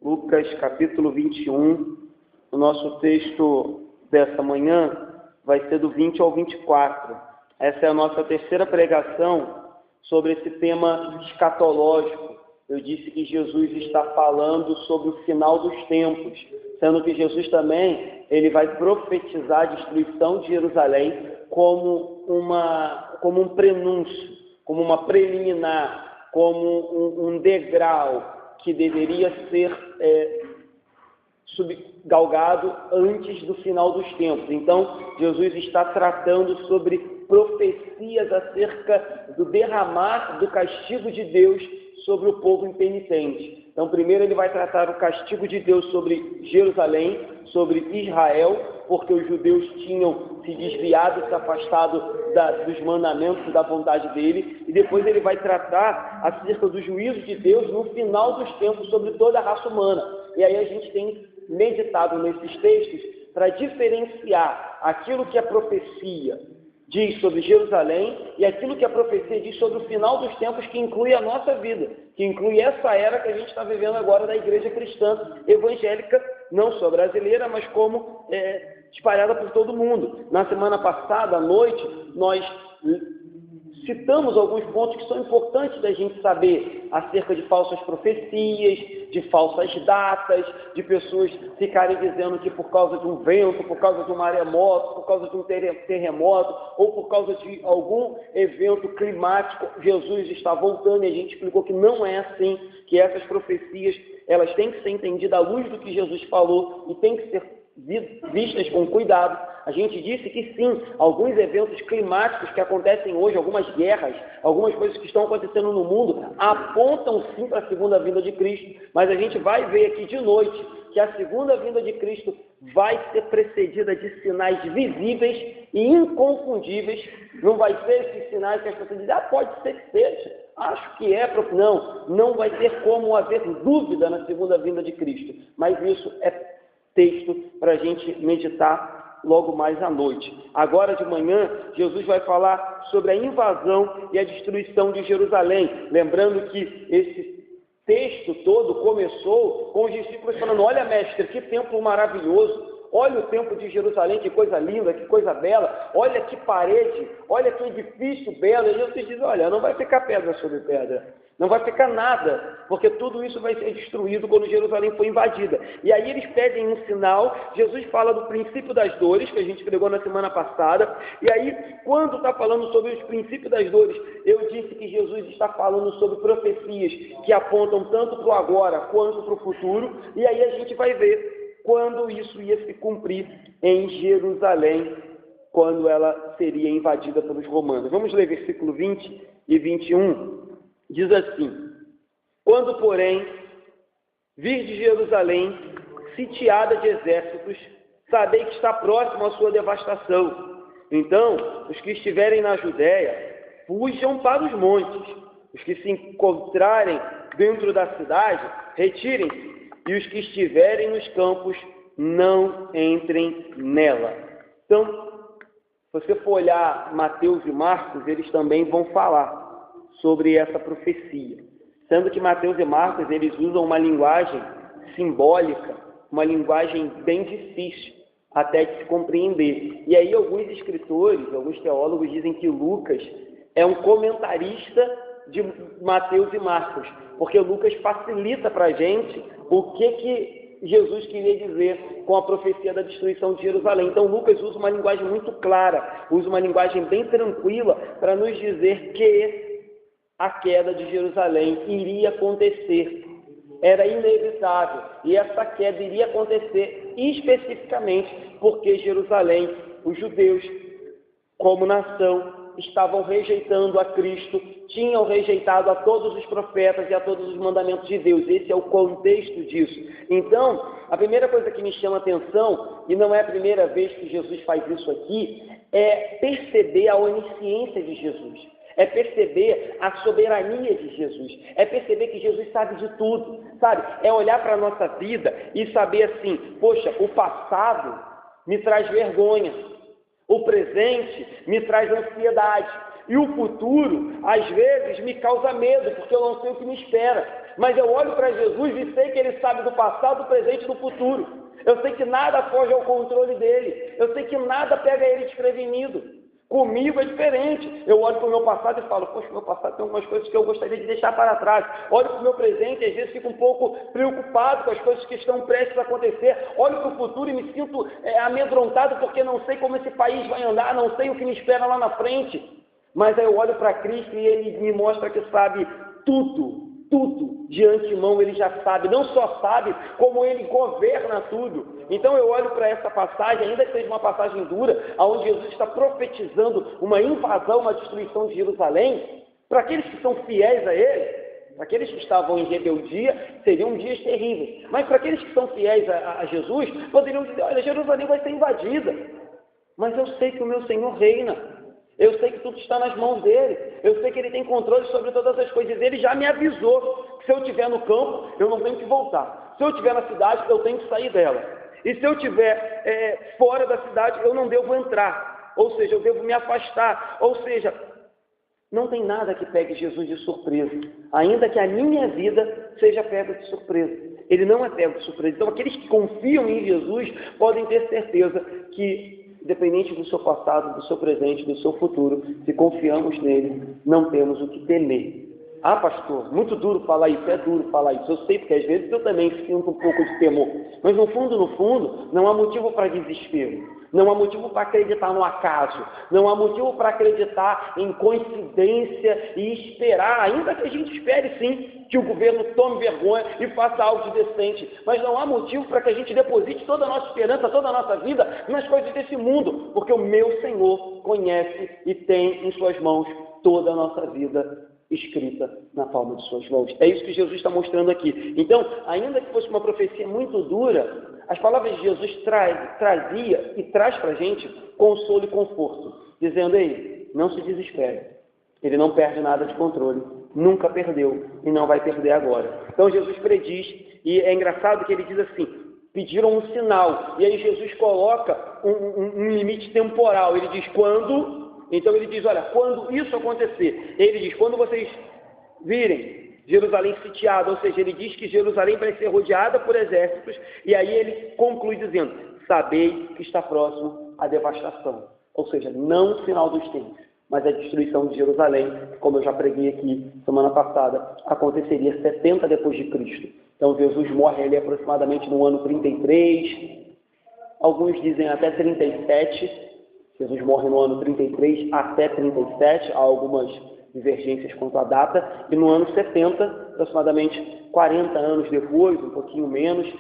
Lucas capítulo 21. O nosso texto dessa manhã vai ser do 20 ao 24. Essa é a nossa terceira pregação sobre esse tema escatológico. Eu disse que Jesus está falando sobre o final dos tempos, sendo que Jesus também ele vai profetizar a destruição de Jerusalém como um prenúncio, como uma preliminar, como um degrau que deveria ser galgado antes do final dos tempos. Então, Jesus está tratando sobre profecias acerca do derramar do castigo de Deus sobre o povo impenitente. Então, primeiro ele vai tratar o castigo de Deus sobre Jerusalém, sobre Israel, porque os judeus tinham se desviado, se afastado dos mandamentos, da vontade dele, e depois ele vai tratar acerca do juízo de Deus no final dos tempos sobre toda a raça humana. E aí a gente tem meditado nesses textos para diferenciar aquilo que a profecia diz sobre Jerusalém e aquilo que a profecia diz sobre o final dos tempos, que inclui a nossa vida, que inclui essa era que a gente está vivendo agora da igreja cristã evangélica, não só brasileira, mas como espalhada por todo mundo. Na semana passada, à noite, nós citamos alguns pontos que são importantes da gente saber acerca de falsas profecias, de falsas datas, de pessoas ficarem dizendo que por causa de um vento, por causa de um maremoto, por causa de um terremoto, ou por causa de algum evento climático, Jesus está voltando, e a gente explicou que não é assim, que essas profecias elas têm que ser entendidas à luz do que Jesus falou e têm que ser vistas com cuidado. A gente disse que sim, alguns eventos climáticos que acontecem hoje, algumas guerras, algumas coisas que estão acontecendo no mundo, apontam sim para a segunda vinda de Cristo, mas a gente vai ver aqui de noite que a segunda vinda de Cristo vai ser precedida de sinais visíveis e inconfundíveis. Não vai ser esses sinais que as pessoas dizem, pode ser que seja, acho que é, não vai ter como haver dúvida na segunda vinda de Cristo, mas isso é texto para a gente meditar logo mais à noite. Agora de manhã, Jesus vai falar sobre a invasão e a destruição de Jerusalém. Lembrando que esse texto todo começou com os discípulos falando, olha mestre, que templo maravilhoso, olha o templo de Jerusalém, que coisa linda, que coisa bela, olha que parede, olha que edifício belo. E Jesus diz, olha, não vai ficar pedra sobre pedra. Não vai ficar nada, porque tudo isso vai ser destruído quando Jerusalém for invadida. E aí eles pedem um sinal. Jesus fala do princípio das dores, que a gente pregou na semana passada. E aí, quando está falando sobre os princípios das dores, eu disse que Jesus está falando sobre profecias que apontam tanto para o agora quanto para o futuro. E aí a gente vai ver quando isso ia se cumprir em Jerusalém, quando ela seria invadida pelos romanos. Vamos ler versículo 20 e 21. Diz assim, quando, porém, vir de Jerusalém, sitiada de exércitos, sabei que está próximo à sua devastação. Então, os que estiverem na Judéia, fujam para os montes. Os que se encontrarem dentro da cidade, retirem-se. E os que estiverem nos campos, não entrem nela. Então, se você for olhar Mateus e Marcos, eles também vão falar sobre essa profecia, sendo que Mateus e Marcos eles usam uma linguagem simbólica, uma linguagem bem difícil até de se compreender. E aí alguns escritores, alguns teólogos dizem que Lucas é um comentarista de Mateus e Marcos, porque Lucas facilita para a gente o que Jesus queria dizer com a profecia da destruição de Jerusalém. Então Lucas usa uma linguagem muito clara, usa uma linguagem bem tranquila para nos dizer que a queda de Jerusalém iria acontecer, era inevitável, e essa queda iria acontecer especificamente porque Jerusalém, os judeus, como nação, estavam rejeitando a Cristo, tinham rejeitado a todos os profetas e a todos os mandamentos de Deus. Esse é o contexto disso. Então, a primeira coisa que me chama a atenção, e não é a primeira vez que Jesus faz isso aqui, é perceber a onisciência de Jesus. É perceber a soberania de Jesus, é perceber que Jesus sabe de tudo, sabe? É olhar para a nossa vida e saber assim, poxa, o passado me traz vergonha, o presente me traz ansiedade, e o futuro, às vezes, me causa medo, porque eu não sei o que me espera. mas eu olho para Jesus e sei que Ele sabe do passado, do presente e do futuro. Eu sei que nada foge ao controle dele. Eu sei que nada pega Ele desprevenido. Comigo é diferente. Eu olho para o meu passado e falo, poxa, meu passado tem algumas coisas que eu gostaria de deixar para trás. Olho para o meu presente e às vezes fico um pouco preocupado com as coisas que estão prestes a acontecer. Olho para o futuro e me sinto amedrontado porque não sei como esse país vai andar, não sei o que me espera lá na frente. Mas aí eu olho para Cristo e Ele me mostra que sabe tudo. Tudo de antemão Ele já sabe, não só sabe, como Ele governa tudo. Então eu olho para essa passagem, ainda que seja uma passagem dura, onde Jesus está profetizando uma invasão, uma destruição de Jerusalém, para aqueles que são fiéis a Ele, para aqueles que estavam em rebeldia, seriam dias terríveis. Mas para aqueles que são fiéis a Jesus, poderiam dizer, olha, Jerusalém vai ser invadida, mas eu sei que o meu Senhor reina. Eu sei que tudo está nas mãos dele. Eu sei que ele tem controle sobre todas as coisas. Ele já me avisou que se eu estiver no campo, eu não tenho que voltar. Se eu estiver na cidade, eu tenho que sair dela. E se eu estiver fora da cidade, eu não devo entrar. Ou seja, eu devo me afastar. Ou seja, não tem nada que pegue Jesus de surpresa. Ainda que a minha vida seja pega de surpresa. Ele não é pego de surpresa. Então, aqueles que confiam em Jesus podem ter certeza que, independente do seu passado, do seu presente, do seu futuro, se confiamos nele, não temos o que temer. Ah, pastor, muito duro falar isso, é duro falar isso. Eu sei, porque às vezes eu também sinto um pouco de temor. Mas no fundo, não há motivo para desespero. Não há motivo para acreditar no acaso. Não há motivo para acreditar em coincidência e esperar, ainda que a gente espere sim, que o governo tome vergonha e faça algo de decente. Mas não há motivo para que a gente deposite toda a nossa esperança, toda a nossa vida nas coisas desse mundo. Porque o meu Senhor conhece e tem em suas mãos toda a nossa vida escrita na palma de suas mãos. É isso que Jesus está mostrando aqui. Então, ainda que fosse uma profecia muito dura, as palavras de Jesus trazia e traz para a gente consolo e conforto, dizendo, ei, não se desespere. Ele não perde nada de controle, nunca perdeu e não vai perder agora. Então Jesus prediz, e é engraçado que ele diz assim, pediram um sinal, e aí Jesus coloca um limite temporal. Ele diz, quando... Então ele diz, olha, quando isso acontecer, ele diz, quando vocês virem Jerusalém sitiada, ou seja, ele diz que Jerusalém vai ser rodeada por exércitos, e aí ele conclui dizendo, sabei que está próximo a devastação, ou seja, não o final dos tempos, mas a destruição de Jerusalém, como eu já preguei aqui semana passada, aconteceria 70 depois de Cristo. Então Jesus morre ali aproximadamente no ano 33, alguns dizem até 37, Jesus morre no ano 33 até 37, há algumas divergências quanto à data, e no ano 70, aproximadamente 40 anos depois, um pouquinho menos,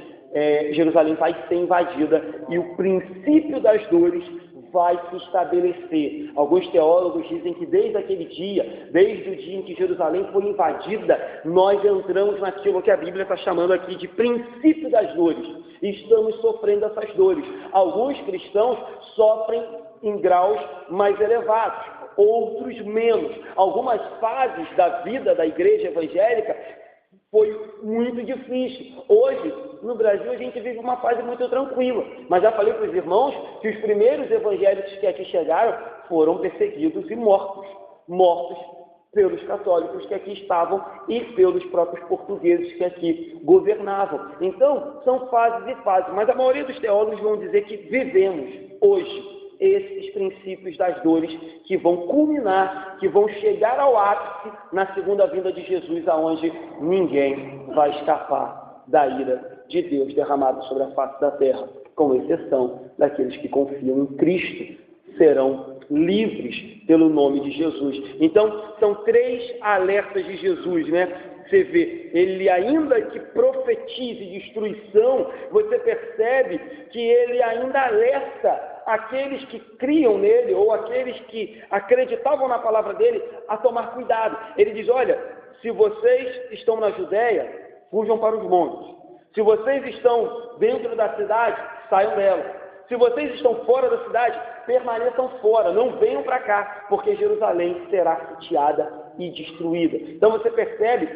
Jerusalém vai ser invadida e o princípio das dores vai se estabelecer. Alguns teólogos dizem que desde aquele dia, desde o dia em que Jerusalém foi invadida, nós entramos naquilo que a Bíblia está chamando aqui de princípio das dores. E estamos sofrendo essas dores. Alguns cristãos sofrem em graus mais elevados, outros menos. Algumas fases da vida da igreja evangélica foi muito difícil. Hoje, no Brasil, a gente vive uma fase muito tranquila. Mas já falei para os irmãos que os primeiros evangélicos que aqui chegaram foram perseguidos e mortos pelos católicos que aqui estavam e pelos próprios portugueses que aqui governavam. Então, são fases e fases. Mas a maioria dos teólogos vão dizer que vivemos hoje esses princípios das dores que vão culminar, que vão chegar ao ápice na segunda vinda de Jesus, aonde ninguém vai escapar da ira de Deus derramada sobre a face da terra, com exceção daqueles que confiam em Cristo, serão livres pelo nome de Jesus. Então, são 3 alertas de Jesus, né? Você vê, ele ainda que profetize destruição, você percebe que ele ainda alerta aqueles que criam nele, ou aqueles que acreditavam na palavra dele, a tomar cuidado. Ele diz, olha, se vocês estão na Judéia, fujam para os montes. Se vocês estão dentro da cidade, saiam dela. Se vocês estão fora da cidade, permaneçam fora, não venham para cá, porque Jerusalém será sitiada e destruída. Então você percebe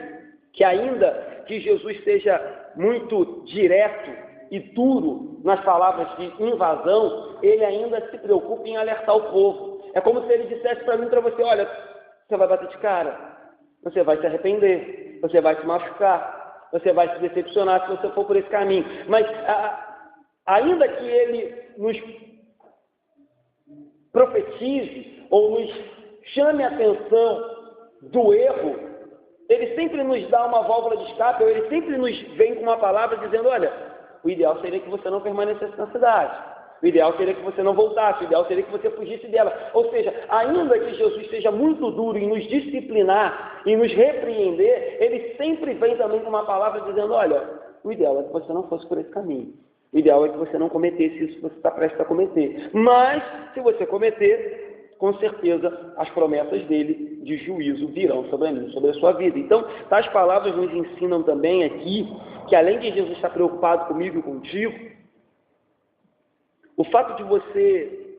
que ainda que Jesus seja muito direto e duro nas palavras de invasão, ele ainda se preocupa em alertar o povo. É como se ele dissesse para mim e para você, olha, você vai bater de cara, você vai se arrepender, você vai se machucar, você vai se decepcionar se você for por esse caminho. Mas ainda que ele nos profetize ou nos chame a atenção do erro, ele sempre nos dá uma válvula de escape, ou ele sempre nos vem com uma palavra dizendo, olha, o ideal seria que você não permanecesse na cidade. O ideal seria que você não voltasse, o ideal seria que você fugisse dela. Ou seja, ainda que Jesus seja muito duro em nos disciplinar, em nos repreender, ele sempre vem também com uma palavra dizendo, olha, o ideal é que você não fosse por esse caminho. O ideal é que você não cometesse isso que você está prestes a cometer. Mas, se você cometer, com certeza as promessas dele de juízo virão sobre a mim, sobre a sua vida. Então, tais palavras nos ensinam também aqui que além de Jesus estar preocupado comigo e contigo, o fato de você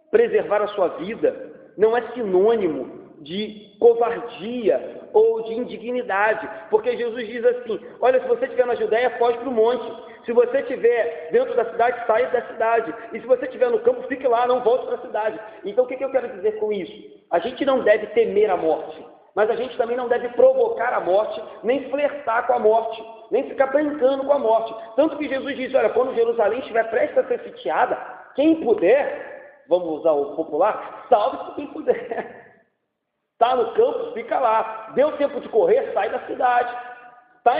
preservar a sua vida não é sinônimo de covardia ou de indignidade, porque Jesus diz assim, olha, se você estiver na Judéia, foge para o monte, se você estiver dentro da cidade, saia da cidade, e se você estiver no campo, fique lá, não volte para a cidade. Então, o que eu quero dizer com isso? A gente não deve temer a morte, mas a gente também não deve provocar a morte, nem flertar com a morte, nem ficar brincando com a morte. Tanto que Jesus diz, olha, quando Jerusalém estiver prestes a ser sitiada, quem puder, vamos usar o popular, salve-se quem puder. Está no campo, fica lá. Deu tempo de correr, sai da cidade. Está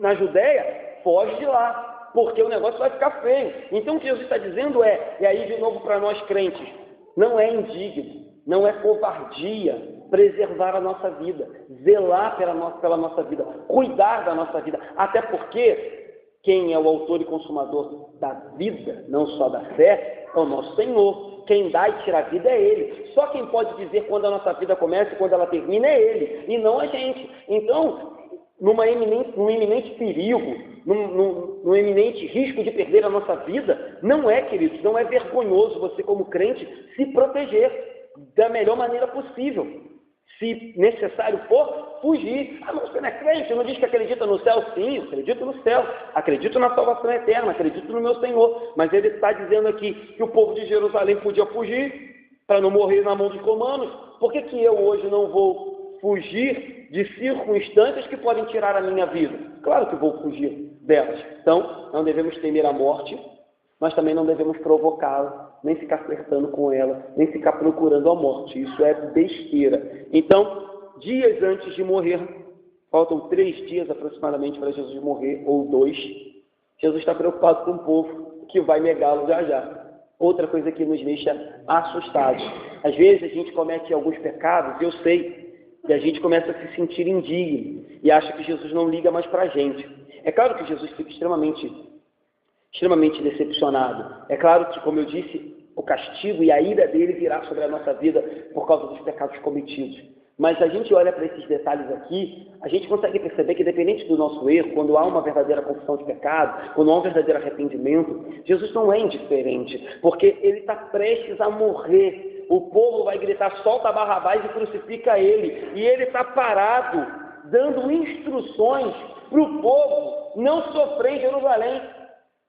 na Judéia, foge de lá, porque o negócio vai ficar feio. Então o que Jesus está dizendo é, e aí de novo para nós crentes, não é indigno, não é covardia preservar a nossa vida, zelar pela nossa vida, cuidar da nossa vida, até porque quem é o autor e consumador da vida, não só da fé, é o nosso Senhor. Quem dá e tira a vida é Ele. Só quem pode dizer quando a nossa vida começa e quando ela termina é Ele, e não a gente. Então, num iminente perigo, num iminente risco de perder a nossa vida, não é, queridos, não é vergonhoso você como crente se proteger da melhor maneira possível. Se necessário for, fugir. Ah, mas você não é crente, não diz que acredita no céu? Sim, eu acredito no céu, acredito na salvação eterna, acredito no meu Senhor. Mas ele está dizendo aqui que o povo de Jerusalém podia fugir para não morrer na mão dos romanos. Por que eu hoje não vou fugir de circunstâncias que podem tirar a minha vida? Claro que vou fugir delas. Então, não devemos temer a morte, mas também não devemos provocá-la, nem ficar flertando com ela, nem ficar procurando a morte. Isso é besteira. Então, dias antes de morrer, faltam 3 dias aproximadamente para Jesus morrer, ou 2, Jesus está preocupado com o povo que vai negá-lo já já. Outra coisa que nos deixa assustados. Às vezes a gente comete alguns pecados, eu sei, e a gente começa a se sentir indigno, e acha que Jesus não liga mais para a gente. É claro que Jesus fica extremamente decepcionado. É claro que, como eu disse, o castigo e a ira dele virá sobre a nossa vida por causa dos pecados cometidos. Mas a gente olha para esses detalhes aqui, a gente consegue perceber que, independente do nosso erro, quando há uma verdadeira confissão de pecado, quando há um verdadeiro arrependimento, Jesus não é indiferente, porque ele está prestes a morrer. O povo vai gritar, solta Barrabás e crucifica ele. E ele está parado, dando instruções para o povo não sofrer em Jerusalém,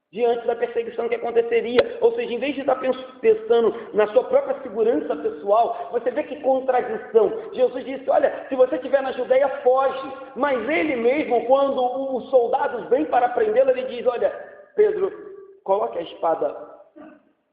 diante da perseguição que aconteceria. Ou seja, em vez de estar pensando na sua própria segurança pessoal, você vê que contradição. Jesus disse, olha, se você estiver na Judéia, foge. Mas ele mesmo, quando os soldados vêm para prendê-lo, ele diz, olha, Pedro, coloque a espada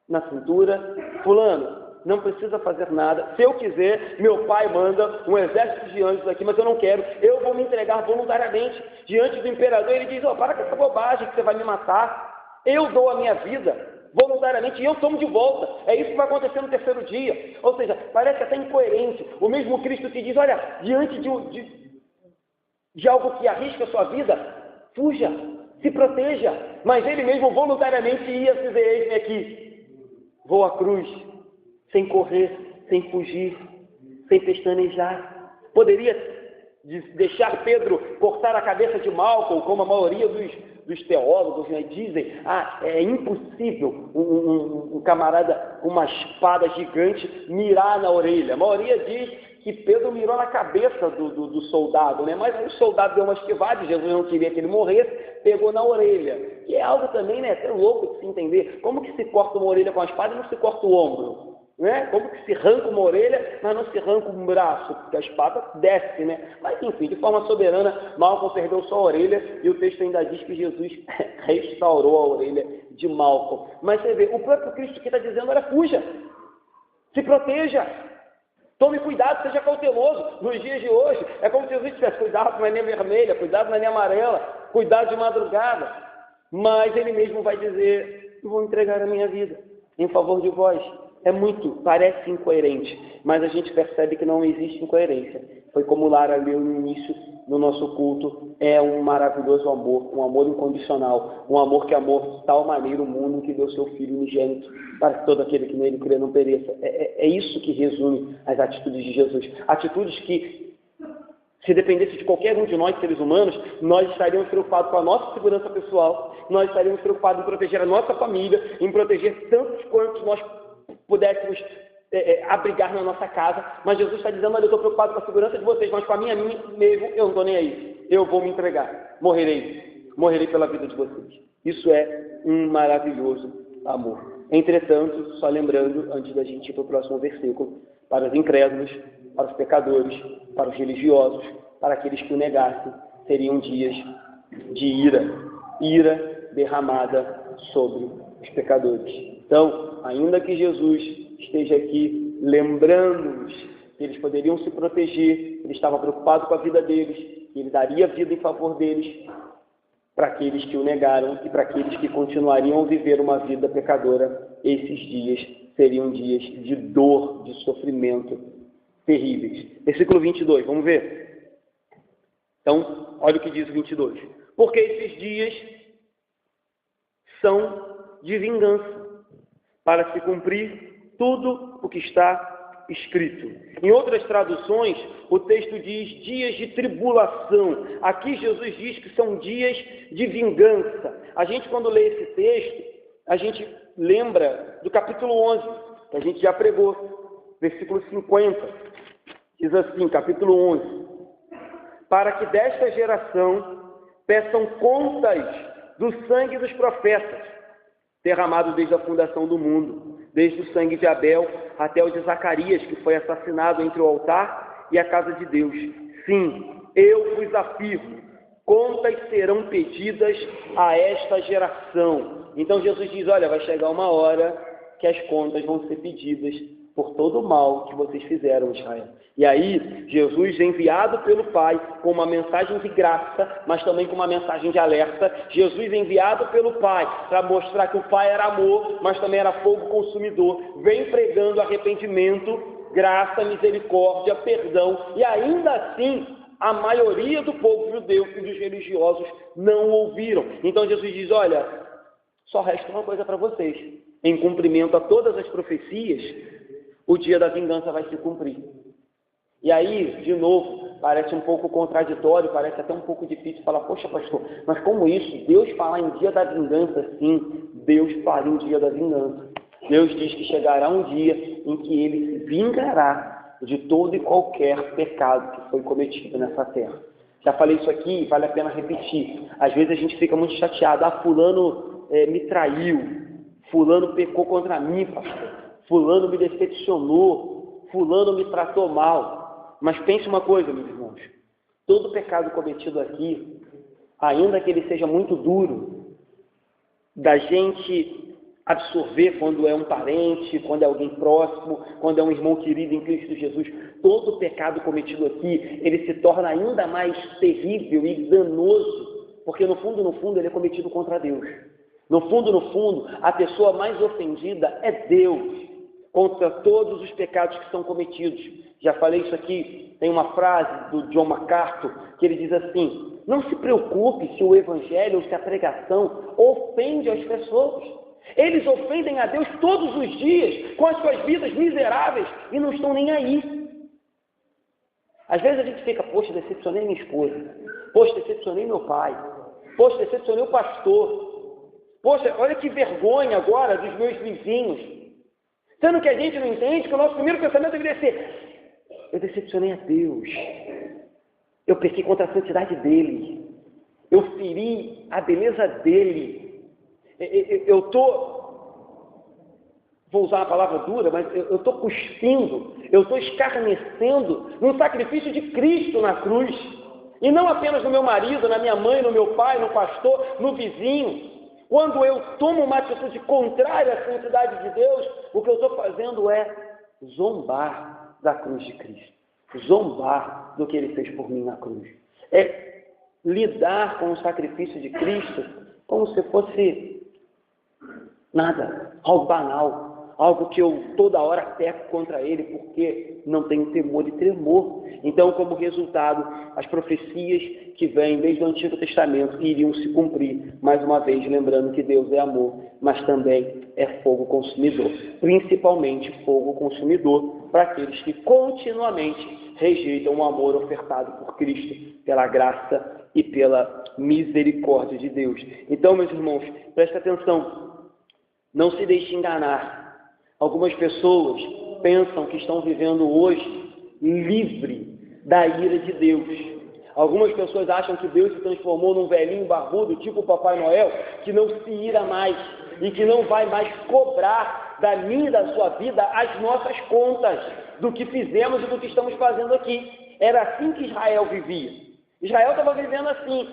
na cintura. Fulano, não precisa fazer nada. Se eu quiser, meu pai manda um exército de anjos aqui, mas eu não quero. Eu vou me entregar voluntariamente diante do imperador. Ele diz, para com essa bobagem que você vai me matar. Eu dou a minha vida voluntariamente e eu tomo de volta. É isso que vai acontecer no 3º dia. Ou seja, parece até incoerente. O mesmo Cristo que diz, olha, diante de algo que arrisca a sua vida, fuja, se proteja. Mas ele mesmo voluntariamente ia se dizer, eis-me aqui, vou à cruz, sem correr, sem fugir, sem pestanejar. Poderia deixar Pedro cortar a cabeça de Malcolm, como a maioria dos teólogos, né, dizem, é impossível um camarada com uma espada gigante mirar na orelha. A maioria diz que Pedro mirou na cabeça do soldado, né? Mas o soldado deu uma esquivada, Jesus não queria que ele morresse, pegou na orelha. E é algo também, né, até louco de se entender. Como que se corta uma orelha com a espada e não se corta o ombro? né? Como que se arranca uma orelha, mas não se arranca um braço, porque a espada desce, né? Mas enfim, de forma soberana, Malcolm perdeu só a orelha, e o texto ainda diz que Jesus restaurou a orelha de Malcolm. Mas você vê, o próprio Cristo que está dizendo, olha, fuja, se proteja, tome cuidado, seja cauteloso. Nos dias de hoje, é como se Jesus tivesse cuidado na linha vermelha, cuidado na linha amarela, cuidado de madrugada. Mas ele mesmo vai dizer, eu vou entregar a minha vida em favor de vós. Parece incoerente, mas a gente percebe que não existe incoerência. Foi como Lara leu no início do nosso culto, é um maravilhoso amor, um amor incondicional, um amor que amou de tal maneira o mundo que deu seu Filho unigênito, para que todo aquele que nele crê não pereça. É isso que resume as atitudes de Jesus. Atitudes que, se dependesse de qualquer um de nós, seres humanos, nós estaríamos preocupados com a nossa segurança pessoal, nós estaríamos preocupados em proteger a nossa família, em proteger tantos quantos nós pudéssemos abrigar na nossa casa, mas Jesus está dizendo, olha, eu estou preocupado com a segurança de vocês, mas com a minha mesmo, eu não estou nem aí, eu vou me entregar, morrerei pela vida de vocês. Isso é um maravilhoso amor. Entretanto, só lembrando, antes da gente ir para o próximo versículo, para os incrédulos, para os pecadores, para os religiosos, para aqueles que o negassem, seriam dias de ira derramada sobre os pecadores. Então, ainda que Jesus esteja aqui lembrando-nos que eles poderiam se proteger, ele estava preocupado com a vida deles, que ele daria vida em favor deles, para aqueles que o negaram e para aqueles que continuariam a viver uma vida pecadora, esses dias seriam dias de dor, de sofrimento terríveis. Versículo 22, vamos ver? Então, olha o que diz o 22. Porque esses dias são de vingança, para se cumprir tudo o que está escrito. Em outras traduções, o texto diz dias de tribulação. Aqui Jesus diz que são dias de vingança. A gente, quando lê esse texto, a gente lembra do capítulo 11, que a gente já pregou, versículo 50. Diz assim, capítulo 11. Para que desta geração peçam contas do sangue dos profetas, derramado desde a fundação do mundo, desde o sangue de Abel até o de Zacarias, que foi assassinado entre o altar e a casa de Deus. Sim, eu vos afirmo, contas serão pedidas a esta geração. Então Jesus diz, olha, vai chegar uma hora que as contas vão ser pedidas por todo o mal que vocês fizeram, Israel. E aí, Jesus, enviado pelo Pai, com uma mensagem de graça, mas também com uma mensagem de alerta, Jesus, enviado pelo Pai, para mostrar que o Pai era amor, mas também era fogo consumidor, vem pregando arrependimento, graça, misericórdia, perdão, e ainda assim, a maioria do povo judeu e dos religiosos não ouviram. Então Jesus diz, olha, só resta uma coisa para vocês, em cumprimento a todas as profecias, o dia da vingança vai se cumprir. E aí, de novo, parece um pouco contraditório, parece até um pouco difícil falar, poxa, pastor, mas como isso? Deus fala em dia da vingança? Sim, Deus fala em dia da vingança. Deus diz que chegará um dia em que ele se vingará de todo e qualquer pecado que foi cometido nessa terra. Já falei isso aqui, vale a pena repetir. Às vezes a gente fica muito chateado, fulano me traiu, fulano pecou contra mim, pastor, fulano me decepcionou, fulano me tratou mal. Mas pense uma coisa, meus irmãos, todo pecado cometido aqui, ainda que ele seja muito duro, da gente absorver quando é um parente, quando é alguém próximo, quando é um irmão querido em Cristo Jesus, todo pecado cometido aqui, ele se torna ainda mais terrível e danoso, porque no fundo, ele é cometido contra Deus. No fundo, a pessoa mais ofendida é Deus, contra todos os pecados que são cometidos. Já falei isso aqui, tem uma frase do John MacArthur, que ele diz assim, não se preocupe se o evangelho ou se a pregação ofende as pessoas. Eles ofendem a Deus todos os dias, com as suas vidas miseráveis, e não estão nem aí. Às vezes a gente fica, poxa, decepcionei minha esposa, poxa, decepcionei meu pai, poxa, decepcionei o pastor, poxa, olha que vergonha agora dos meus vizinhos. Sendo que a gente não entende que o nosso primeiro pensamento deveria ser, eu decepcionei a Deus, eu pequei contra a santidade dele, eu feri a beleza dele, eu estou vou usar uma palavra dura, mas eu estou cuspindo, eu estou escarnecendo no sacrifício de Cristo na cruz. E não apenas no meu marido, na minha mãe, no meu pai, no pastor, no vizinho. Quando eu tomo uma atitude contrária à santidade de Deus, o que eu estou fazendo é zombar da cruz de Cristo. Zombar do que Ele fez por mim na cruz. É lidar com o sacrifício de Cristo como se fosse nada, algo banal, algo que eu toda hora peco contra Ele porque não tenho temor e tremor. Então, como resultado, as profecias que vêm desde o Antigo Testamento iriam se cumprir, mais uma vez lembrando que Deus é amor, mas também é fogo consumidor, principalmente fogo consumidor para aqueles que continuamente rejeitam o amor ofertado por Cristo, pela graça e pela misericórdia de Deus. Então, meus irmãos, preste atenção, não se deixe enganar. Algumas pessoas pensam que estão vivendo hoje livre da ira de Deus. Algumas pessoas acham que Deus se transformou num velhinho barbudo, tipo o Papai Noel, que não se ira mais e que não vai mais cobrar da minha e da sua vida as nossas contas do que fizemos e do que estamos fazendo aqui. Era assim que Israel vivia. Israel estava vivendo assim: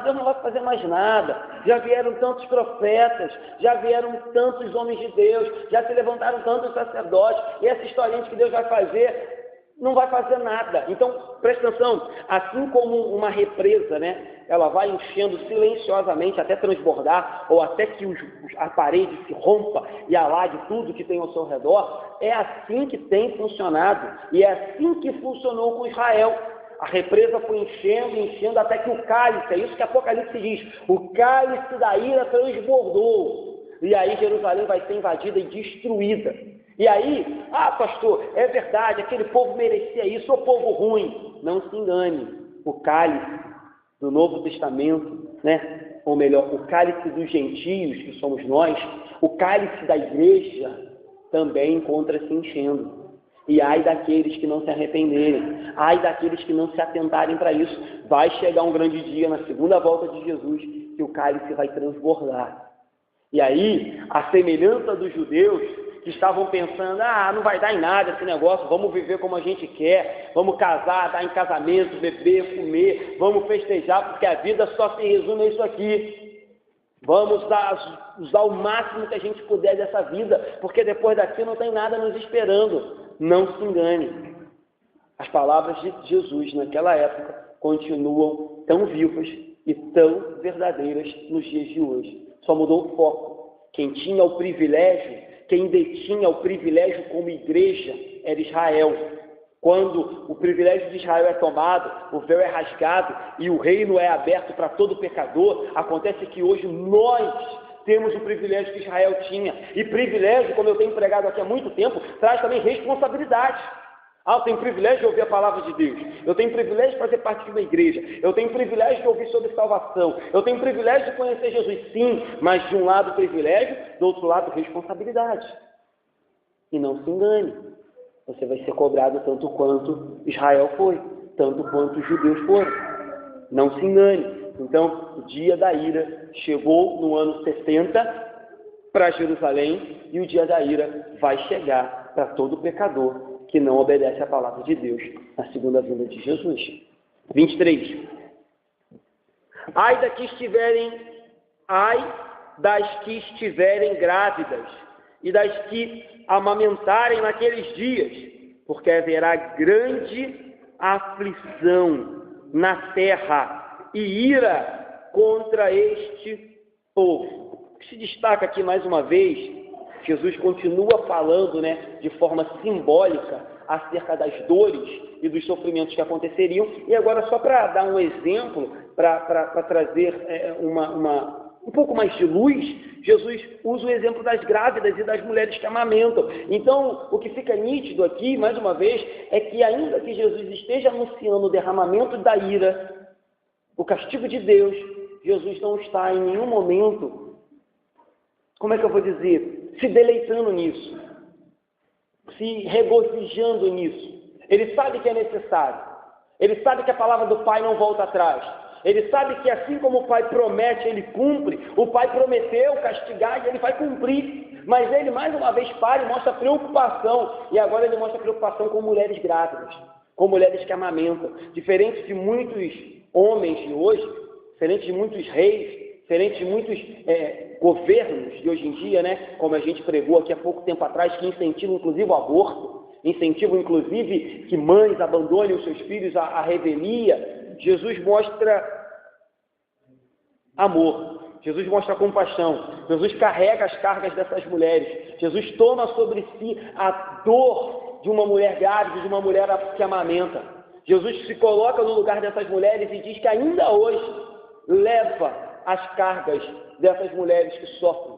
Deus não vai fazer mais nada, já vieram tantos profetas, já vieram tantos homens de Deus, já se levantaram tantos sacerdotes, e essa historinha de que Deus vai fazer, não vai fazer nada. Então, presta atenção, assim como uma represa, ela vai enchendo silenciosamente até transbordar, ou até que a parede se rompa e alague tudo que tem ao seu redor, é assim que tem funcionado, e é assim que funcionou com Israel. A represa foi enchendo, até que o cálice, é isso que Apocalipse diz, o cálice da ira transbordou, e aí Jerusalém vai ser invadida e destruída. E aí, pastor, é verdade, aquele povo merecia isso, o povo ruim. Não se engane, o cálice do Novo Testamento, ou melhor, o cálice dos gentios, que somos nós, o cálice da igreja, também encontra-se enchendo. E ai daqueles que não se arrependerem, ai daqueles que não se atentarem para isso. Vai chegar um grande dia, na segunda volta de Jesus, que o cálice vai transbordar. E aí, a semelhança dos judeus, que estavam pensando, não vai dar em nada esse negócio, vamos viver como a gente quer, vamos casar, dar em casamento, beber, comer, vamos festejar, porque a vida só se resume a isso aqui. Vamos usar o máximo que a gente puder dessa vida, porque depois daqui não tem nada nos esperando. Não se engane. As palavras de Jesus naquela época continuam tão vivas e tão verdadeiras nos dias de hoje. Só mudou o foco. Quem tinha o privilégio, quem detinha o privilégio como igreja era Israel. Quando o privilégio de Israel é tomado, o véu é rasgado e o reino é aberto para todo pecador, acontece que hoje nós temos o privilégio que Israel tinha. E privilégio, como eu tenho pregado aqui há muito tempo, traz também responsabilidade. Eu tenho privilégio de ouvir a palavra de Deus. Eu tenho privilégio de fazer parte de uma igreja. Eu tenho privilégio de ouvir sobre salvação. Eu tenho privilégio de conhecer Jesus, sim, mas de um lado privilégio, do outro lado responsabilidade. E não se engane. Você vai ser cobrado tanto quanto Israel foi, tanto quanto os judeus foram. Não se engane. Então, o dia da ira chegou no ano 70 para Jerusalém e o dia da ira vai chegar para todo pecador que não obedece à palavra de Deus na segunda vinda de Jesus. 23. Ai das que estiverem grávidas e das que amamentarem naqueles dias, porque haverá grande aflição na terra e ira contra este povo. O que se destaca aqui mais uma vez, Jesus continua falando, de forma simbólica acerca das dores e dos sofrimentos que aconteceriam. E agora, só para dar um exemplo, para trazer um pouco mais de luz, Jesus usa o exemplo das grávidas e das mulheres que amamentam. Então, o que fica nítido aqui, mais uma vez, é que ainda que Jesus esteja anunciando o derramamento da ira, o castigo de Deus, Jesus não está em nenhum momento, como é que eu vou dizer, se deleitando nisso, se regozijando nisso. Ele sabe que é necessário. Ele sabe que a palavra do Pai não volta atrás. Ele sabe que assim como o Pai promete, Ele cumpre. O Pai prometeu castigar e Ele vai cumprir. Mas Ele mais uma vez para e mostra preocupação. E agora Ele mostra preocupação com mulheres grávidas, com mulheres que amamentam. Diferente de muitos homens de hoje, diferente de muitos reis, diferente de muitos governos de hoje em dia, né? Como a gente pregou aqui há pouco tempo atrás, que incentivam inclusive o aborto, incentivam inclusive que mães abandonem os seus filhos à revelia. Jesus mostra amor, Jesus mostra compaixão, Jesus carrega as cargas dessas mulheres, Jesus toma sobre si a dor de uma mulher grávida, de uma mulher que amamenta. Jesus se coloca no lugar dessas mulheres e diz que ainda hoje leva as cargas dessas mulheres que sofrem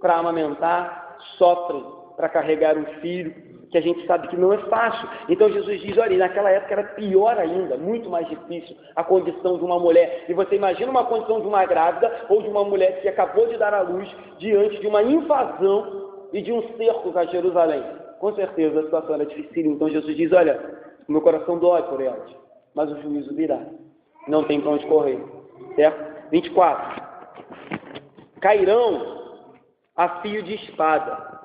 para amamentar, sofrem para carregar um filho, que a gente sabe que não é fácil. Então Jesus diz, olha, naquela época era pior ainda, muito mais difícil a condição de uma mulher. E você imagina uma condição de uma grávida ou de uma mulher que acabou de dar à luz diante de uma invasão e de um cerco a Jerusalém. Com certeza a situação era difícil. Então Jesus diz, olha, meu coração dói por elas, mas o juízo virá. Não tem para onde correr. Certo? 24. Cairão a fio de espada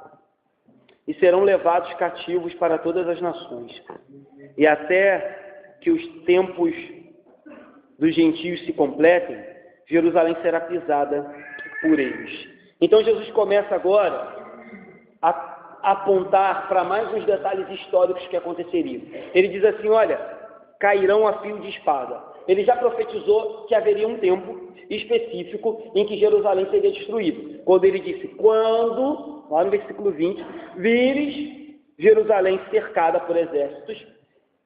e serão levados cativos para todas as nações. E até que os tempos dos gentios se completem, Jerusalém será pisada por eles. Então Jesus começa agora a apontar para mais uns detalhes históricos que aconteceriam. Ele diz assim, olha, cairão a fio de espada. Ele já profetizou que haveria um tempo específico em que Jerusalém seria destruído. Quando ele disse, quando, lá no versículo 20, vires Jerusalém cercada por exércitos,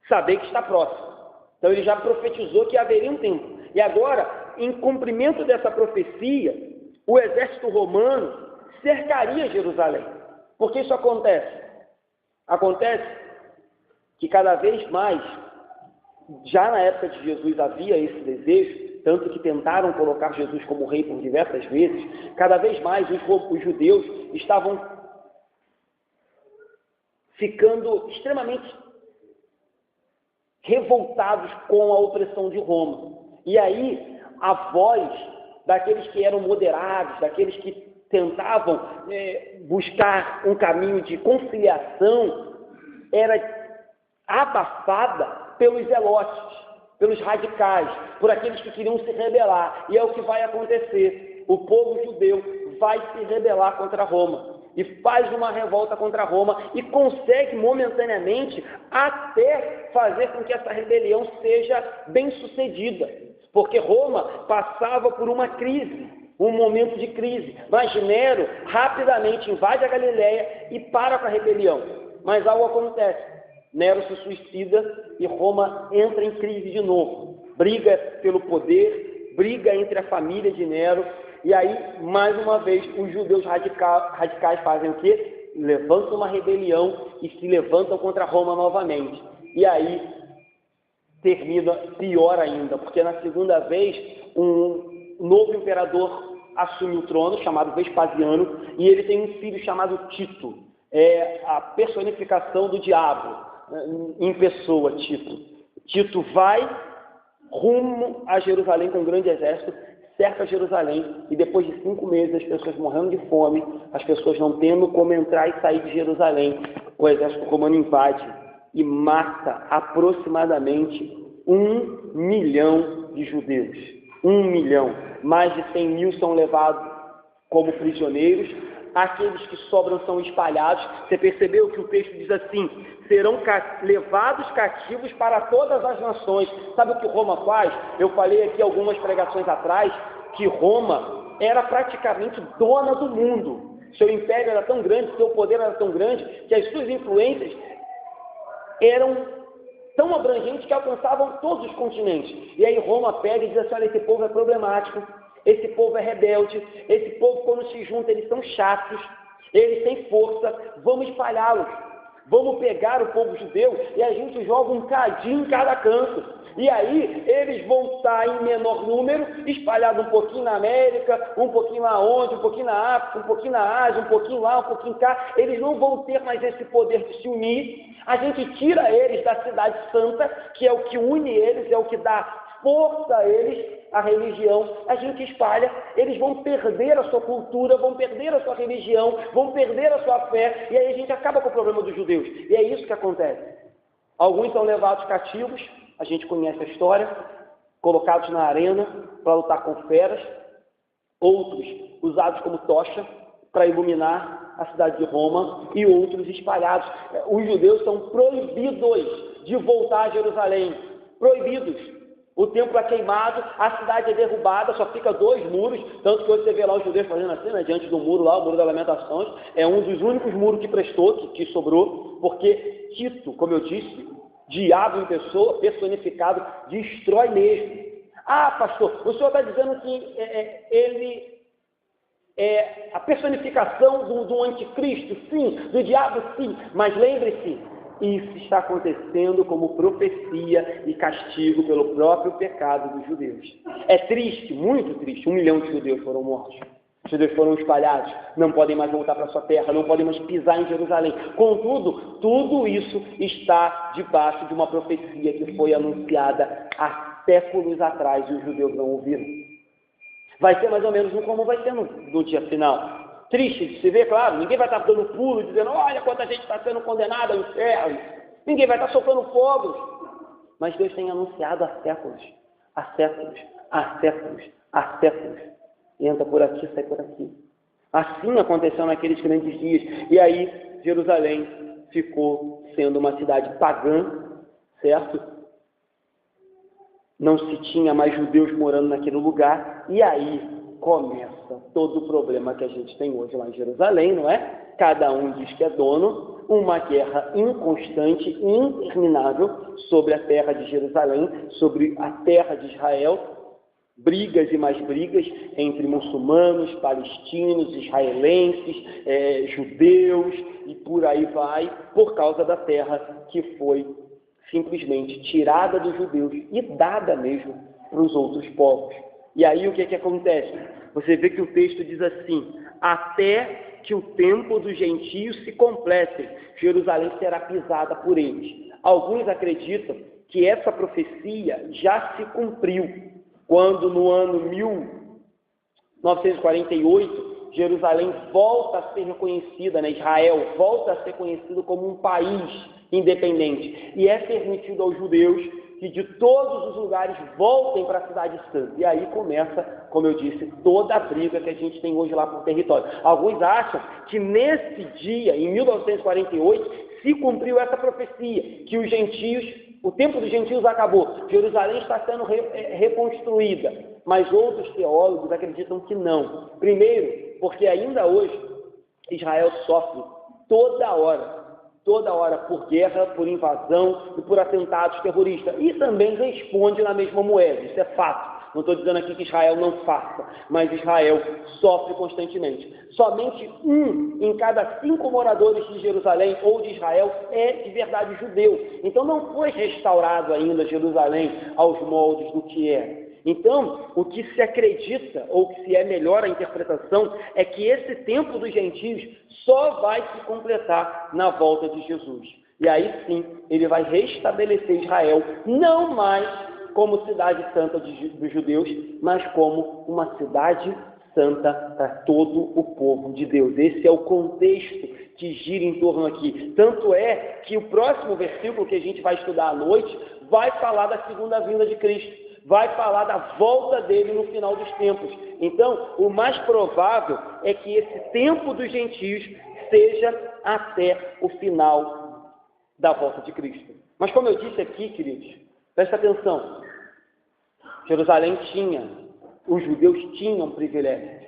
saber que está próximo. Então ele já profetizou que haveria um tempo. E agora, em cumprimento dessa profecia, o exército romano cercaria Jerusalém. Por que isso acontece? Acontece que cada vez mais, já na época de Jesus havia esse desejo, tanto que tentaram colocar Jesus como rei por diversas vezes, cada vez mais os judeus estavam ficando extremamente revoltados com a opressão de Roma. E aí, a voz daqueles que eram moderados, daqueles que tentavam buscar um caminho de conciliação, era abafada pelos zelotes, pelos radicais, por aqueles que queriam se rebelar. E é o que vai acontecer. O povo judeu vai se rebelar contra Roma. E faz uma revolta contra Roma e consegue momentaneamente até fazer com que essa rebelião seja bem sucedida. Porque Roma passava por uma crise, um momento de crise. Mas Nero rapidamente invade a Galileia e para com a rebelião. Mas algo acontece. Nero se suicida e Roma entra em crise de novo. Briga pelo poder, briga entre a família de Nero. E aí, mais uma vez, os judeus radicais fazem o quê? Levantam uma rebelião e se levantam contra Roma novamente. E aí, termina pior ainda, porque na segunda vez, um novo imperador assume o trono, chamado Vespasiano, e ele tem um filho chamado Tito. É a personificação do diabo em pessoa, Tito. Tito vai rumo a Jerusalém com um grande exército, cerca Jerusalém, e depois de 5 meses as pessoas morrendo de fome, as pessoas não tendo como entrar e sair de Jerusalém, o exército romano invade e mata aproximadamente 1 milhão de judeus. 1 milhão. Mais de 100 mil são levados como prisioneiros. Aqueles que sobram são espalhados. Você percebeu que o texto diz assim, serão levados cativos para todas as nações. Sabe o que Roma faz? Eu falei aqui algumas pregações atrás, que Roma era praticamente dona do mundo. Seu império era tão grande, seu poder era tão grande, que as suas influências eram tão abrangentes que alcançavam todos os continentes. E aí Roma pega e diz assim, olha, esse povo é problemático, esse povo é rebelde, esse povo quando se junta eles são chatos, eles têm força, vamos espalhá-los. Vamos pegar o povo judeu e a gente joga um cadinho em cada canto. E aí eles vão estar em menor número, espalhados um pouquinho na América, um pouquinho lá onde, um pouquinho na África, um pouquinho na Ásia, um pouquinho lá, um pouquinho cá. Eles não vão ter mais esse poder de se unir. A gente tira eles da cidade santa, que é o que une eles, é o que dá força a eles a religião, a gente espalha, eles vão perder a sua cultura, vão perder a sua religião, vão perder a sua fé, e aí a gente acaba com o problema dos judeus. E é isso que acontece. Alguns são levados cativos, a gente conhece a história, colocados na arena para lutar com feras, outros usados como tocha para iluminar a cidade de Roma, e outros espalhados. Os judeus são proibidos de voltar a Jerusalém, proibidos. O templo é queimado, a cidade é derrubada, só fica 2 muros, tanto que hoje você vê lá os judeus fazendo assim, né, diante do muro lá, o Muro das Lamentações, é um dos únicos muros que prestou, que sobrou, porque Tito, como eu disse, diabo em pessoa, personificado, destrói mesmo. Ah, pastor, o senhor está dizendo que ele é a personificação do anticristo? Sim. Do diabo? Sim. Mas lembre-se, isso está acontecendo como profecia e castigo pelo próprio pecado dos judeus. É triste, muito triste, 1 milhão de judeus foram mortos. Os judeus foram espalhados, não podem mais voltar para sua terra, não podem mais pisar em Jerusalém. Contudo, tudo isso está debaixo de uma profecia que foi anunciada há séculos atrás e os judeus não ouviram. Vai ser mais ou menos como vai ser no dia final. Triste de se ver, claro, ninguém vai estar dando pulo, dizendo, olha quanta gente está sendo condenada ao inferno. Ninguém vai estar soltando fogos. Mas Deus tem anunciado há séculos, há séculos, há séculos, há séculos. Entra por aqui, sai por aqui. Assim aconteceu naqueles grandes dias. E aí, Jerusalém ficou sendo uma cidade pagã, certo? Não se tinha mais judeus morando naquele lugar. E aí começa todo o problema que a gente tem hoje lá em Jerusalém, não é? Cada um diz que é dono, uma guerra inconstante, interminável sobre a terra de Jerusalém, sobre a terra de Israel, brigas e mais brigas entre muçulmanos, palestinos, israelenses, judeus e por aí vai, por causa da terra que foi simplesmente tirada dos judeus e dada mesmo para os outros povos. E aí o que acontece? Você vê que o texto diz assim, até que o tempo dos gentios se complete, Jerusalém será pisada por eles. Alguns acreditam que essa profecia já se cumpriu, quando no ano 1948, Jerusalém volta a ser reconhecida, né? Israel volta a ser conhecido como um país independente, e é permitido aos judeus que de todos os lugares voltem para a cidade santa. E aí começa, como eu disse, toda a briga que a gente tem hoje lá por território. Alguns acham que nesse dia, em 1948, se cumpriu essa profecia, que os gentios, o tempo dos gentios acabou, Jerusalém está sendo reconstruída. Mas outros teólogos acreditam que não. Primeiro, porque ainda hoje Israel sofre toda hora por guerra, por invasão e por atentados terroristas. E também responde na mesma moeda, isso é fato. Não estou dizendo aqui que Israel não faça, mas Israel sofre constantemente. Somente 1 em cada 5 moradores de Jerusalém ou de Israel é de verdade judeu. Então não foi restaurado ainda Jerusalém aos moldes do que é. Então, o que se acredita, ou que se é melhor a interpretação, é que esse tempo dos gentios só vai se completar na volta de Jesus. E aí sim, ele vai restabelecer Israel, não mais como cidade santa dos judeus, mas como uma cidade santa para todo o povo de Deus. Esse é o contexto que gira em torno aqui. Tanto é que o próximo versículo que a gente vai estudar à noite vai falar da segunda vinda de Cristo. Vai falar da volta dele no final dos tempos. Então, o mais provável é que esse tempo dos gentios seja até o final da volta de Cristo. Mas como eu disse aqui, queridos, presta atenção. Jerusalém os judeus tinham privilégios.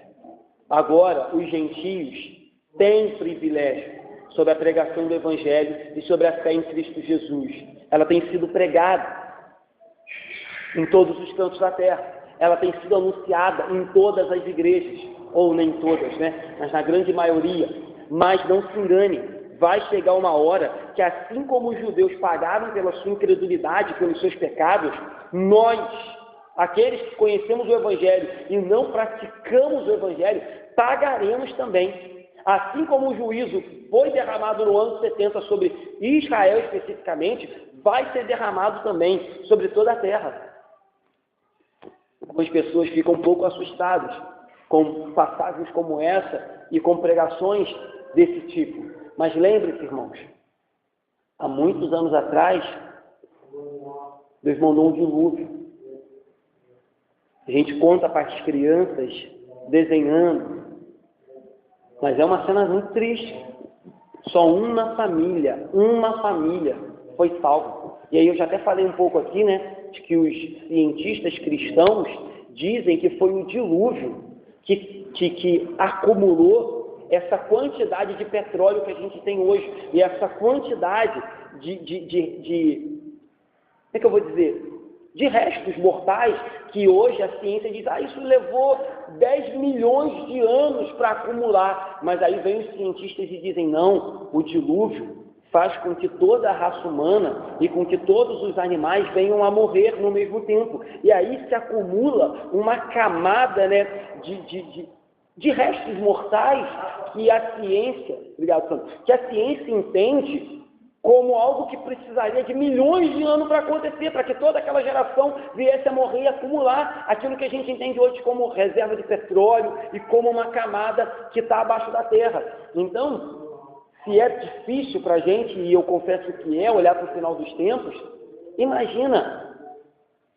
Agora, os gentios têm privilégio sobre a pregação do Evangelho e sobre a fé em Cristo Jesus. Ela tem sido pregada em todos os cantos da terra. Ela tem sido anunciada em todas as igrejas, ou nem todas, né? Mas na grande maioria. Mas não se engane, vai chegar uma hora que assim como os judeus pagaram pela sua incredulidade, pelos seus pecados, nós, aqueles que conhecemos o Evangelho e não praticamos o Evangelho, pagaremos também. Assim como o juízo foi derramado no ano 70 sobre Israel especificamente, vai ser derramado também sobre toda a terra. Algumas pessoas ficam um pouco assustadas com passagens como essa e com pregações desse tipo. Mas lembre-se, irmãos, há muitos anos atrás, Deus mandou um dilúvio. A gente conta para as crianças desenhando, mas é uma cena muito triste. Só uma família foi salva. E aí eu já até falei um pouco aqui, né, de que os cientistas cristãos dizem que foi o dilúvio que acumulou essa quantidade de petróleo que a gente tem hoje, e essa quantidade como é que eu vou dizer? De restos mortais, que hoje a ciência diz, isso levou 10 milhões de anos para acumular. Mas aí vem os cientistas e dizem, não, o dilúvio faz com que toda a raça humana e com que todos os animais venham a morrer no mesmo tempo. E aí se acumula uma camada, né, de restos mortais que a ciência, obrigado, Sandro, que a ciência entende como algo que precisaria de milhões de anos para acontecer, para que toda aquela geração viesse a morrer e acumular aquilo que a gente entende hoje como reserva de petróleo e como uma camada que está abaixo da terra. Então, se é difícil para a gente, e eu confesso que é, olhar para o final dos tempos, imagina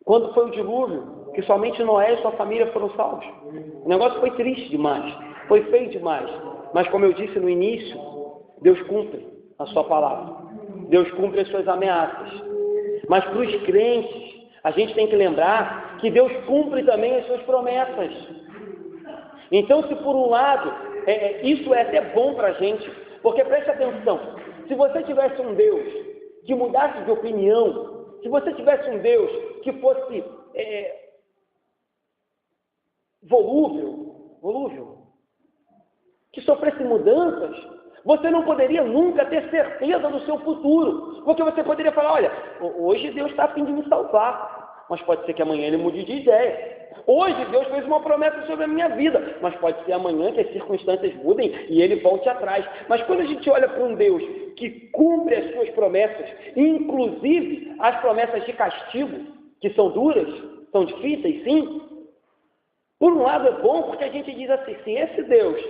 quando foi o dilúvio, que somente Noé e sua família foram salvos. O negócio foi triste demais, foi feio demais, mas como eu disse no início, Deus cumpre a sua palavra. Deus cumpre as suas ameaças. Mas para os crentes, a gente tem que lembrar que Deus cumpre também as suas promessas. Então, se por um lado, isso é até bom para a gente, porque preste atenção, se você tivesse um Deus que mudasse de opinião, se você tivesse um Deus que fosse volúvel, que sofresse mudanças, você não poderia nunca ter certeza do seu futuro, porque você poderia falar, olha, hoje Deus está a fim de me salvar, mas pode ser que amanhã Ele mude de ideia. Hoje Deus fez uma promessa sobre a minha vida, mas pode ser amanhã que as circunstâncias mudem e Ele volte atrás. Mas quando a gente olha para um Deus que cumpre as suas promessas, inclusive as promessas de castigo, que são duras, são difíceis, sim, por um lado é bom porque a gente diz assim, se esse Deus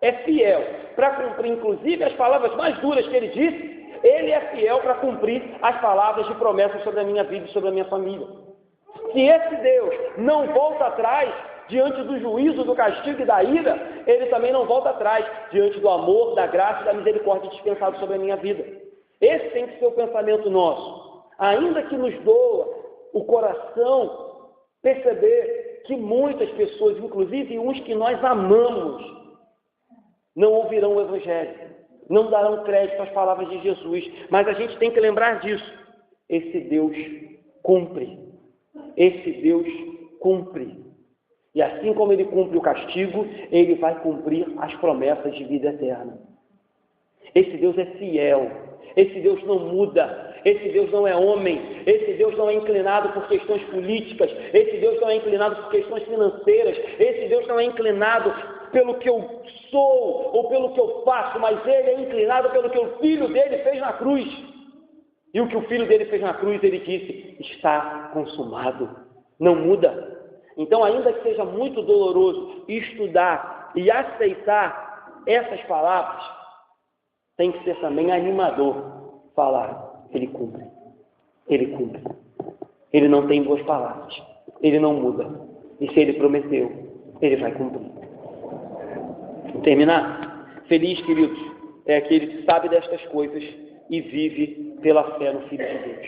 é fiel para cumprir, inclusive, as palavras mais duras que Ele disse, Ele é fiel para cumprir as palavras de promessa sobre a minha vida e sobre a minha família. Se esse Deus não volta atrás diante do juízo, do castigo e da ira, Ele também não volta atrás diante do amor, da graça e da misericórdia dispensado sobre a minha vida. Esse tem que ser o pensamento nosso. Ainda que nos doa o coração perceber que muitas pessoas, inclusive uns que nós amamos, não ouvirão o Evangelho, não darão crédito às palavras de Jesus, mas a gente tem que lembrar disso. Esse Deus cumpre, esse Deus cumpre. E assim como Ele cumpre o castigo, Ele vai cumprir as promessas de vida eterna. Esse Deus é fiel, esse Deus não muda, esse Deus não é homem, esse Deus não é inclinado por questões políticas, esse Deus não é inclinado por questões financeiras, esse Deus não é inclinado pelo que eu sou ou pelo que eu faço, mas Ele é inclinado pelo que o Filho dele fez na cruz. E o que o Filho dele fez na cruz, Ele disse, está consumado, não muda. Então, ainda que seja muito doloroso estudar e aceitar essas palavras, tem que ser também animador falar, Ele cumpre, Ele cumpre. Ele não tem duas palavras, Ele não muda. E se Ele prometeu, Ele vai cumprir. Vou terminar? Feliz, queridos, é aquele que sabe destas coisas e vive pela fé no Filho de Deus.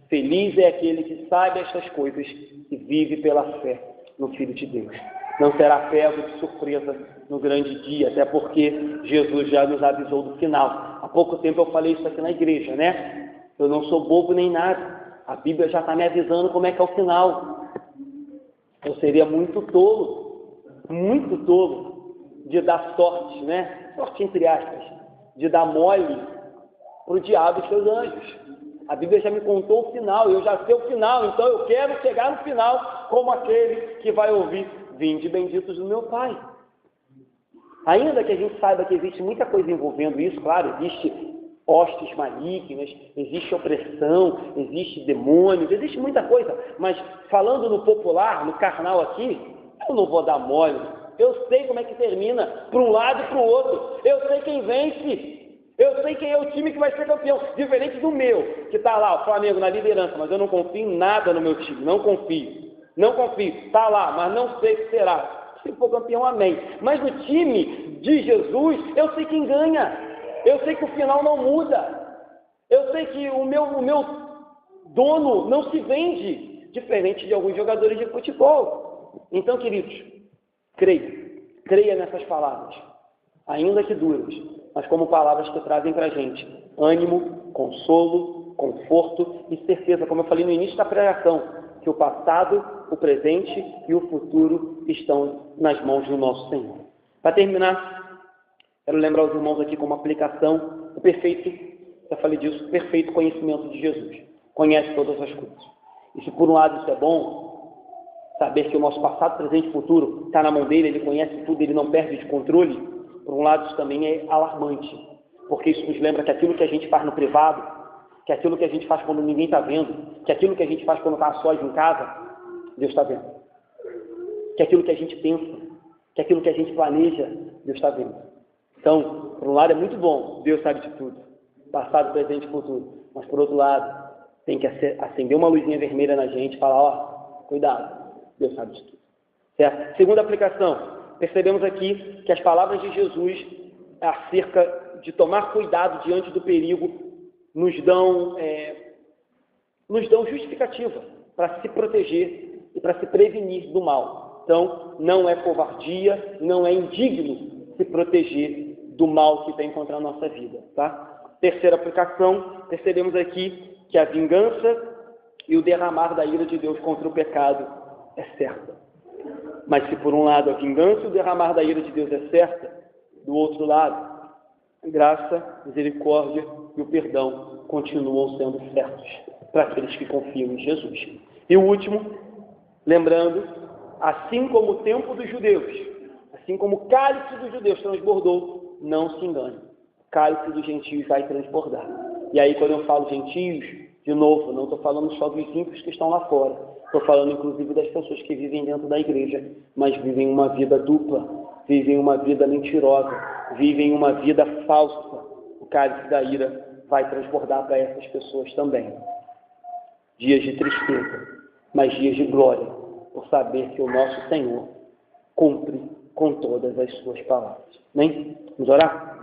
Feliz é aquele que sabe estas coisas e vive pela fé no Filho de Deus. Não será pego de surpresa no grande dia, até porque Jesus já nos avisou do final. Há pouco tempo eu falei isso aqui na igreja, né? Eu não sou bobo nem nada. A Bíblia já está me avisando como é que é o final. Eu seria muito tolo de dar sorte, né? Sorte entre aspas, de dar mole para o diabo e seus anjos. A Bíblia já me contou o final, eu já sei o final, então eu quero chegar no final como aquele que vai ouvir, vinde benditos do meu Pai. Ainda que a gente saiba que existe muita coisa envolvendo isso, claro, existe hostes malignas, existe opressão, existe demônios, existe muita coisa, mas falando no popular, no carnal aqui, eu não vou dar mole. Eu sei como é que termina, para um lado e para o outro. Eu sei quem vence. Eu sei quem é o time que vai ser campeão. Diferente do meu, que está lá, o Flamengo, na liderança, mas eu não confio em nada no meu time. Não confio. Não confio. Está lá, mas não sei se será. Se for campeão, amém. Mas no time de Jesus, eu sei quem ganha. Eu sei que o final não muda. Eu sei que o meu dono não se vende, diferente de alguns jogadores de futebol. Então, queridos, creia nessas palavras, ainda que duras, mas como palavras que trazem para a gente ânimo, consolo, conforto e certeza, como eu falei no início da pregação, que o passado, o presente e o futuro estão nas mãos do nosso Senhor. Para terminar, quero lembrar os irmãos aqui como aplicação, o perfeito, já falei disso, perfeito conhecimento de Jesus. Conhece todas as coisas. E se por um lado isso é bom, saber que o nosso passado, presente e futuro está na mão dele, ele conhece tudo, ele não perde de controle, por um lado isso também é alarmante, porque isso nos lembra que aquilo que a gente faz no privado, que aquilo que a gente faz quando ninguém está vendo, que aquilo que a gente faz quando está sós em casa, Deus está vendo. Que aquilo que a gente pensa, que aquilo que a gente planeja, Deus está vendo. Então, por um lado é muito bom, Deus sabe de tudo, passado, presente e futuro, mas por outro lado, tem que acender uma luzinha vermelha na gente e falar, ó, cuidado, Deus sabe de tudo. Certo? Segunda aplicação, percebemos aqui que as palavras de Jesus acerca de tomar cuidado diante do perigo nos dão justificativa para se proteger e para se prevenir do mal. Então, não é covardia, não é indigno se proteger do mal que vem contra a nossa vida. Tá? Terceira aplicação, percebemos aqui que a vingança e o derramar da ira de Deus contra o pecado é certa. Mas se por um lado a vingança e o derramar da ira de Deus é certa, do outro lado, a graça, misericórdia e o perdão continuam sendo certos para aqueles que confiam em Jesus. E o último, lembrando, assim como o tempo dos judeus, assim como o cálice dos judeus transbordou, não se engane, o cálice dos gentios vai transbordar. E aí quando eu falo gentios, de novo, não estou falando só dos ímpios que estão lá fora, estou falando inclusive das pessoas que vivem dentro da igreja, mas vivem uma vida dupla, vivem uma vida mentirosa, vivem uma vida falsa. O cálice da ira vai transbordar para essas pessoas também. Dias de tristeza, mas dias de glória, por saber que o nosso Senhor cumpre com todas as suas palavras. Amém? Vamos orar?